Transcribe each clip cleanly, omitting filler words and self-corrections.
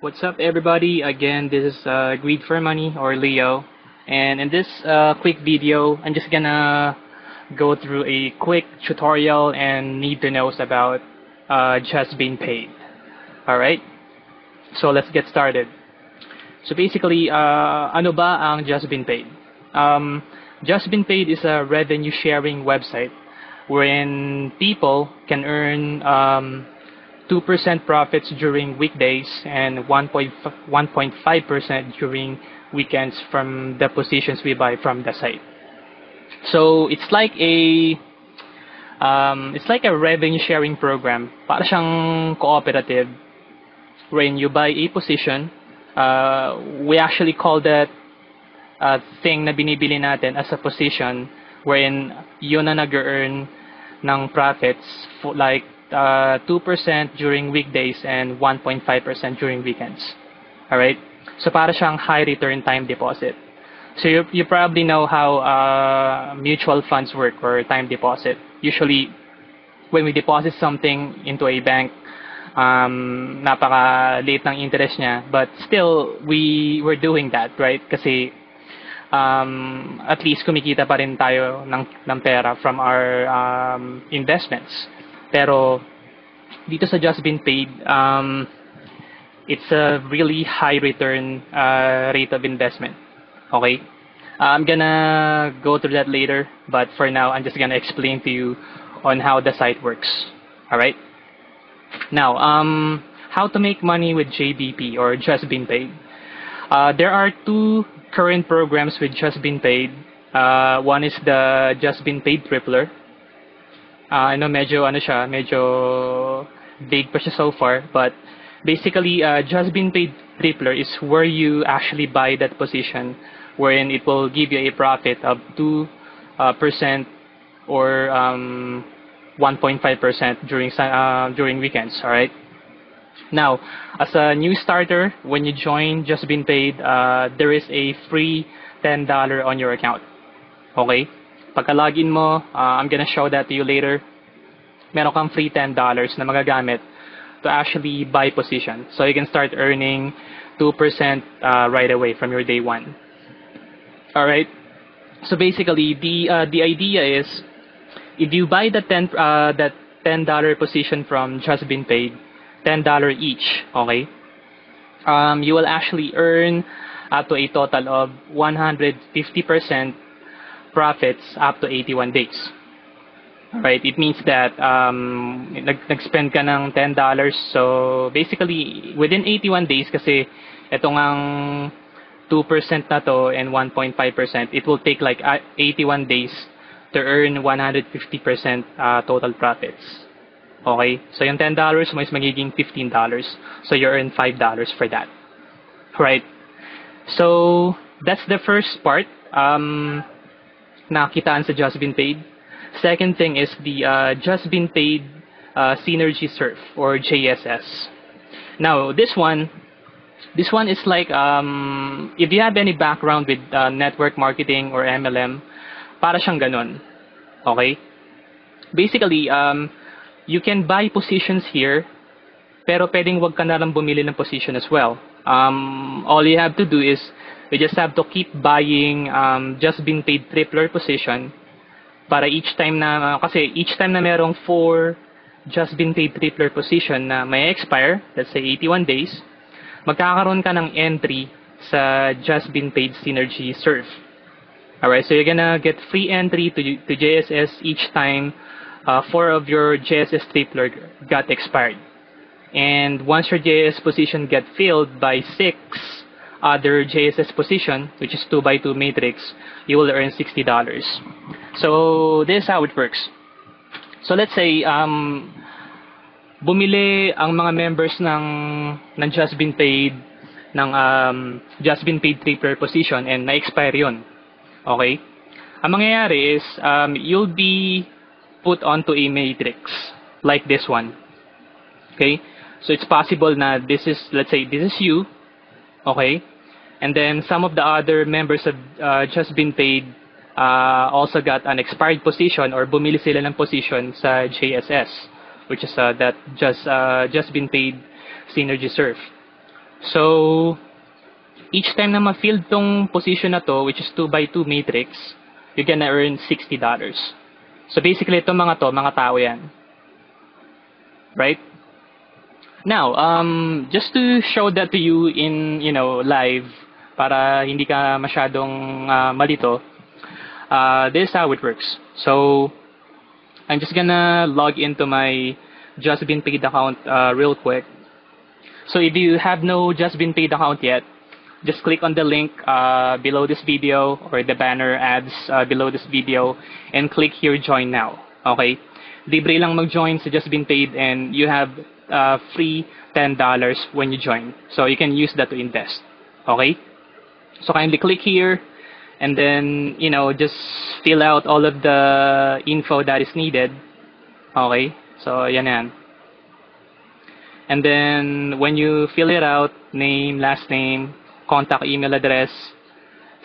What's up, everybody? Again, this is Greed for Money or Leo, and in this quick video, I'm just gonna go through a quick tutorial and need to knows about just being paid. All right, so let's get started. So basically, ano ba ang just been paid? Just been paid is a revenue sharing website wherein people can earn 2% profits during weekdays and 1.5% during weekends from the positions we buy from the site. So it's like a revenue sharing program. Para siyang cooperative when you buy a position. We actually call that thing na binibili natin as a position wherein yun na nag-earn ng profits for like 2% during weekdays and 1.5% during weekends. Alright? So para siyang high return time deposit. So you probably know how mutual funds work or time deposit. Usually, when we deposit something into a bank, napaka-late ng interest niya. But still, we're doing that, right? Kasi at least kumikita pa rin tayo ng pera from our investments. Pero dito sa Just Been Paid, it's a really high return rate of investment. Okay? I'm gonna go through that later, but for now, I'm just gonna explain to you on how the site works. Alright? Now, how to make money with JBP or Just Been Paid. There are two current programs with Just Been Paid. One is the Just Been Paid Tripler. I know medyo big pa siya so far, but basically Just Been Paid Tripler is where you actually buy that position wherein it will give you a profit of 2% or 1.5% during weekends. All right. Now, as a new starter, when you join Just Been Paid, there is a free $10 on your account. Okay? Pagka login mo, I'm gonna show that to you later. Meron kang free $10 na magagamit to actually buy position. So you can start earning 2% right away from your day one. All right. So basically, the idea is, if you buy that $10 position from Just Been Paid, $10 each, okay? You will actually earn up to a total of 150% profits up to 81 days. Right? It means that nag-spend ka ng $10, so basically within 81 days, kasi itong ang 2% na to and 1.5%, it will take like 81 days to earn 150% total profits. Okay? So yung $10 mo is magiging $15. So you earn $5 for that. Right? So that's the first part. Nakitaan sa Just Been Paid. Second thing is the Just Been Paid Synergy Surf or JSS. Now this one is like if you have any background with network marketing or MLM, para siyang ganun. Okay? Basically, you can buy positions here, pero pwedeng wag ka na lang bumili ng position as well. All you have to do is, you just have to keep buying Just Been Paid Tripler position para each time na merong 4 Just Been Paid Tripler position na may expire, let's say 81 days, magkakaroon ka ng entry sa Just Been Paid Synergy Surf. Alright, so you're gonna get free entry to JSS each time 4 of your JSS Tripler got expired. And once your JSS position get filled by 6 other JSS position, which is 2x2 matrix, you will earn $60. So this is how it works. So let's say bumili ang mga members ng Just Been Paid ng Just Been Paid Tripler position and na-expire yun. Okay? Ang mangyayari is you'll be put onto a matrix like this one. Okay? So it's possible na let's say this is you. Okay? And then some of the other members of Just Been Paid also got an expired position or bumili sila ng position sa JSS, which is that Just Been Paid Synergy Surf. So, each time na ma-fill tong position na to, which is 2 by 2 matrix, you're gonna earn $60. So basically, itong mga to, mga tao yan. Right? Now, just to show that to you in, live, para hindi ka masyadong malito, this is how it works. So, I'm just gonna log into my Just Been Paid account real quick. So if you have no Just Been Paid account yet, just click on the link below this video or the banner ads below this video and click here Join Now. Okay? Libre lang mag-join sa Just Been Paid and you have free $10 when you join. So you can use that to invest. Okay? So kindly click here and then, just fill out all of the info that is needed. Okay? So yan. And then when you fill it out, name, last name, contact email address,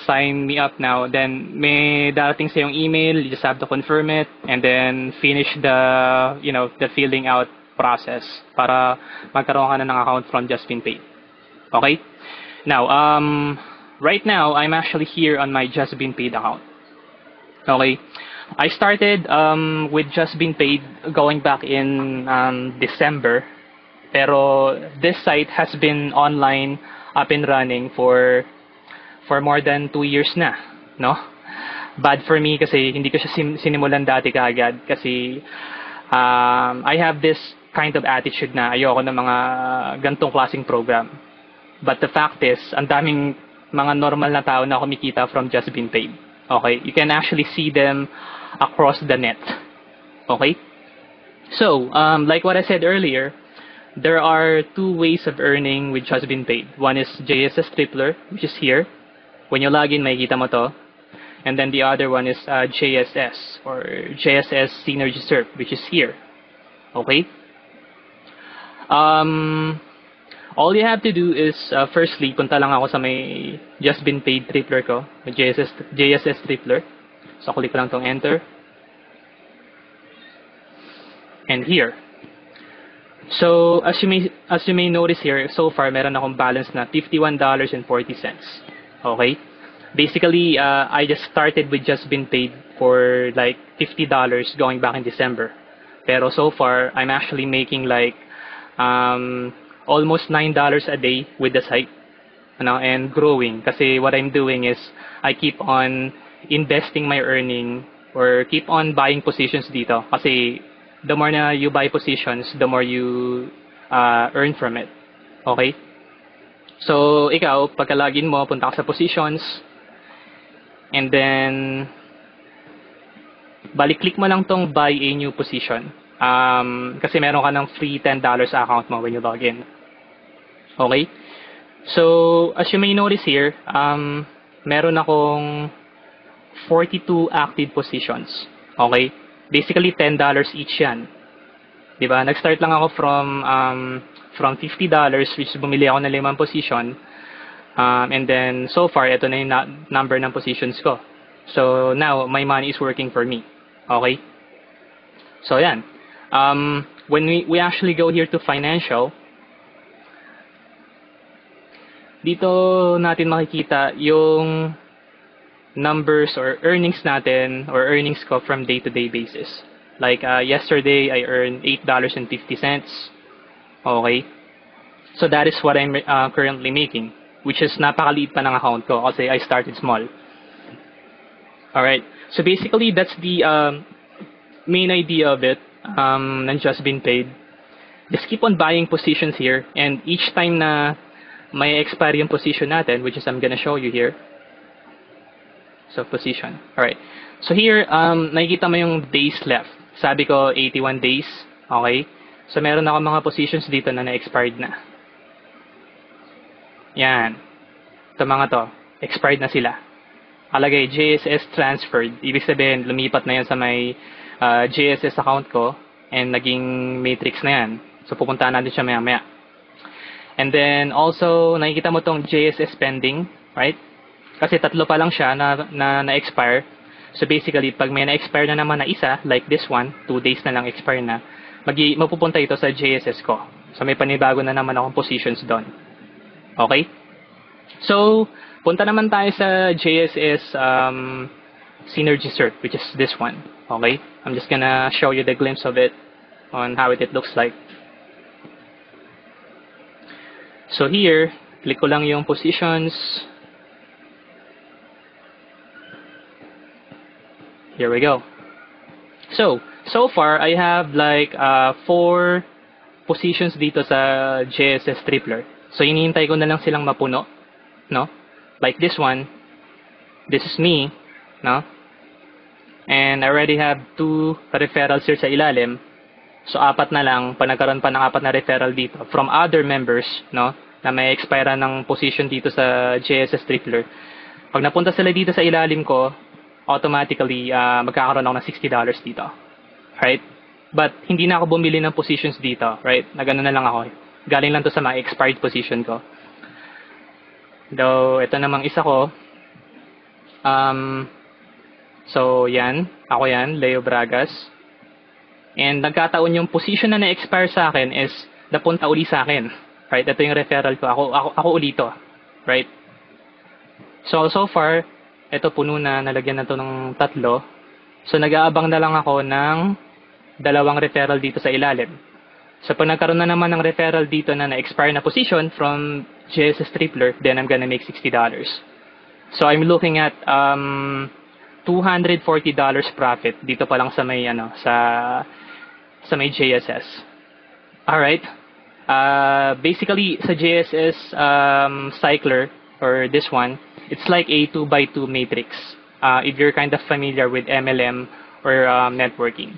sign me up now, then may darating sa yung email, you just have to confirm it and then finish the, the filling out process para magkaroon ka na ng account from Just Been Paid. Okay? Now, right now, I'm actually here on my Just Been Paid account. Okay? I started with Just Been Paid going back in December, pero this site has been online, up and running for more than 2 years na, no? Bad for me kasi hindi ko siya sinimulan dati kaagad kasi I have this kind of attitude na ayoko ng mga gantong klaseng program. But the fact is, ang daming mga normal na tao na kumikita from Just Been Paid. Okay? You can actually see them across the net. Okay? So, like what I said earlier, there are 2 ways of earning with Just Been Paid. One is JSS Tripler, which is here. When you log in, makikita mo to. And then the other one is JSS, or JSS Synergy Surf, which is here. Okay? All you have to do is, firstly, punta lang ako sa may Just Been Paid Tripler ko, may JSS Tripler. So, click lang tong enter. And here. So, as you may notice here, so far, meron akong balance na $51.40. Okay? Basically, I just started with Just Been Paid for like $50 going back in December. Pero so far, I'm actually making like almost $9 a day with the site, and growing. Kasi what I'm doing is I keep on investing my earning or keep on buying positions dito. Kasi the more na you buy positions, the more you earn from it. Okay? So, ikaw, pagka-login mo, punta ka sa positions, and then, click mo lang tong buy a new position. Kasi meron ka ng free $10 sa account mo when you log in. Okay? So, as you may notice here, meron akong 42 active positions. Okay? Basically, $10 each yan. Diba? Nag-start lang ako from $50, which bumili ako ng 5 position. And then, so far, ito na yung number ng positions ko. So, now, my money is working for me. Okay? So, yan. When we actually go here to financial, dito natin makikita yung numbers or earnings natin or earnings ko from day-to-day basis. Like, yesterday, I earned $8.50. Okay? So, that is what I'm currently making, which is napakaliit pa ng account ko kasi I started small. Alright? So, basically, that's the main idea of it, ng Just Been Paid. Just keep on buying positions here, and each time na may expire yung position natin, which is I'm gonna show you here. So, position. Alright. So, here, nakikita mo yung days left. Sabi ko, 81 days. Okay? So, meron ako mga positions dito na na-expired na. Yan. Ito mga to. Expired na sila. Alagay, JSS transferred. Ibig sabihin, lumipat na yan sa may JSS account ko and naging matrix na yan. So, pupuntahan natin siya maya-maya. And then, also, nakikita mo tong JSS pending, right? Kasi 3 pa lang siya na-expire. So, basically, pag may na-expire na naman na isa, like this one, 2 days na lang expire na, mapupunta ito sa JSS ko. So, may panibago na naman akong positions doon. Okay? So, punta naman tayo sa JSS Synergy Cert, which is this one. Okay? I'm just gonna show you the glimpse of it on how it looks like. So here, click ko lang yung positions. Here we go. So far, I have like 4 positions dito sa JSS Tripler. So, hinihintay ko na lang silang mapuno. No? Like this one. This is me. No? And I already have 2 referrals here sa ilalim. So, 4 na lang. Pag nagkaroon pa ng 4 na referral dito from other members, no, na may expire ng position dito sa JSS Tripler. Pag napunta sila dito sa ilalim ko, automatically, magkakaroon ako ng $60 dito. Right? But, hindi na ako bumili ng positions dito. Right? Na gano'n na lang ako. Galing lang to sa mga expired position ko. Though, ito namang isa ko. So, yan. Ako yan, Leo Bragas. And nagkataon yung position na na-expire sa akin is napunta uli sa akin. Right? Ito yung referral ko. Ako uli to. Right? So far, ito puno na, nalagyan na to ng 3. So, nag-aabang na lang ako ng 2 referral dito sa ilalim. So, pag nagkaroon na naman ng referral dito na na-expire na position from JSS Tripler, then I'm gonna make $60. So, I'm looking at $240 profit dito pa lang sa may sa may JSS. All right. Basically sa JSS cycler or this one, it's like a 2x2 matrix. If you're kind of familiar with MLM or networking,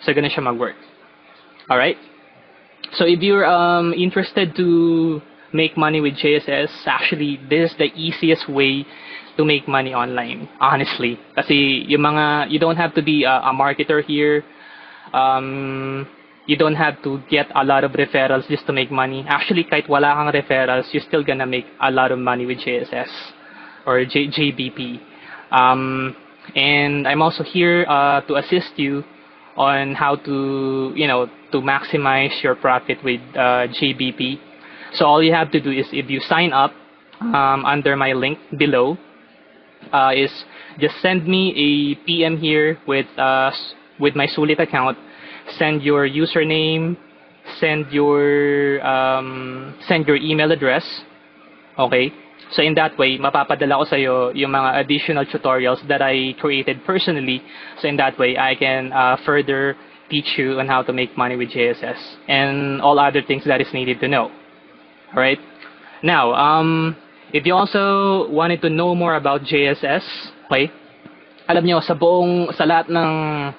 so ganun siya mag-work. All right. So if you're interested to make money with JSS, actually this is the easiest way to make money online, honestly. Kasi yung mga, you don't have to be a marketer here. You don't have to get a lot of referrals just to make money. Actually, kahit wala kang referrals, you're still gonna make a lot of money with JSS or JBP. And I'm also here to assist you on how to, to maximize your profit with JBP. So all you have to do is, if you sign up under my link below, is just send me a PM here with my Sulit account. Send your username, send your email address. Okay? So in that way, mapapadala ko sa iyo yung mga additional tutorials that I created personally. So in that way, I can further teach you on how to make money with JSS and all other things that is needed to know. All right? Now, if you also wanted to know more about JSS, okay? Alam niyo sa lahat ng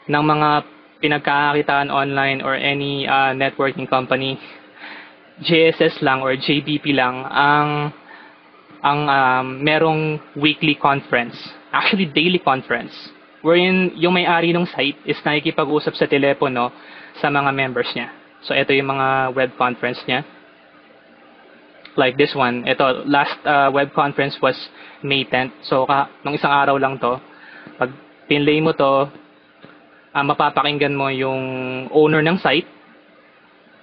mga pinagkakakitaan online or any networking company, JSS lang or JBP lang ang merong weekly conference, actually daily conference, wherein yung may-ari ng site is nakikipag-usap sa telepono sa mga members niya. So ito yung mga web conference niya. Like this one, ito, last web conference was May 10th. So, nung isang araw lang to, pag pinlay mo to, mapapakinggan mo yung owner ng site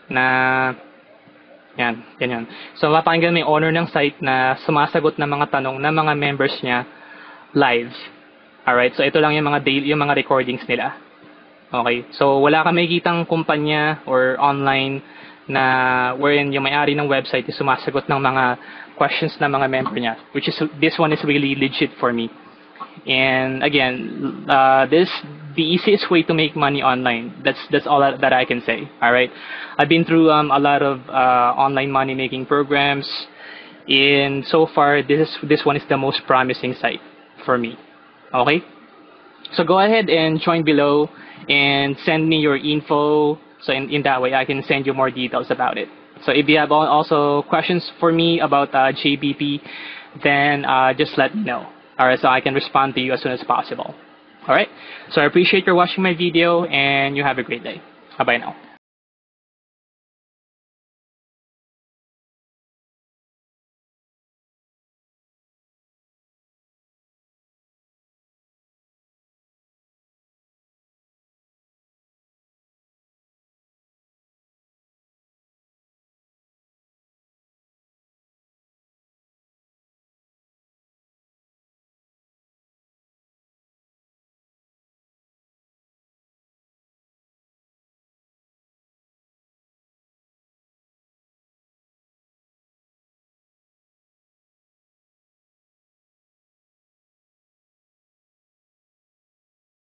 na, yan, ganyan. So, mapapakinggan mo yung owner ng site na sumasagot ng mga tanong ng mga members niya live. Alright, so ito lang yung mga recordings nila. Okay, so wala ka makikitang kumpanya or online na wherein yung may-ari ng website is sumasagot ng mga questions ng mga member niya, which is, this one is really legit for me. And again, this the easiest way to make money online. That's all that I can say. All right, I've been through a lot of online money making programs, and so far this one is the most promising site for me. Okay, so go ahead and join below and send me your info. So in that way, I can send you more details about it. So if you have also questions for me about JBP, then just let me know. Alright, so I can respond to you as soon as possible. Alright, so I appreciate you watching my video, and you have a great day. Bye-bye now.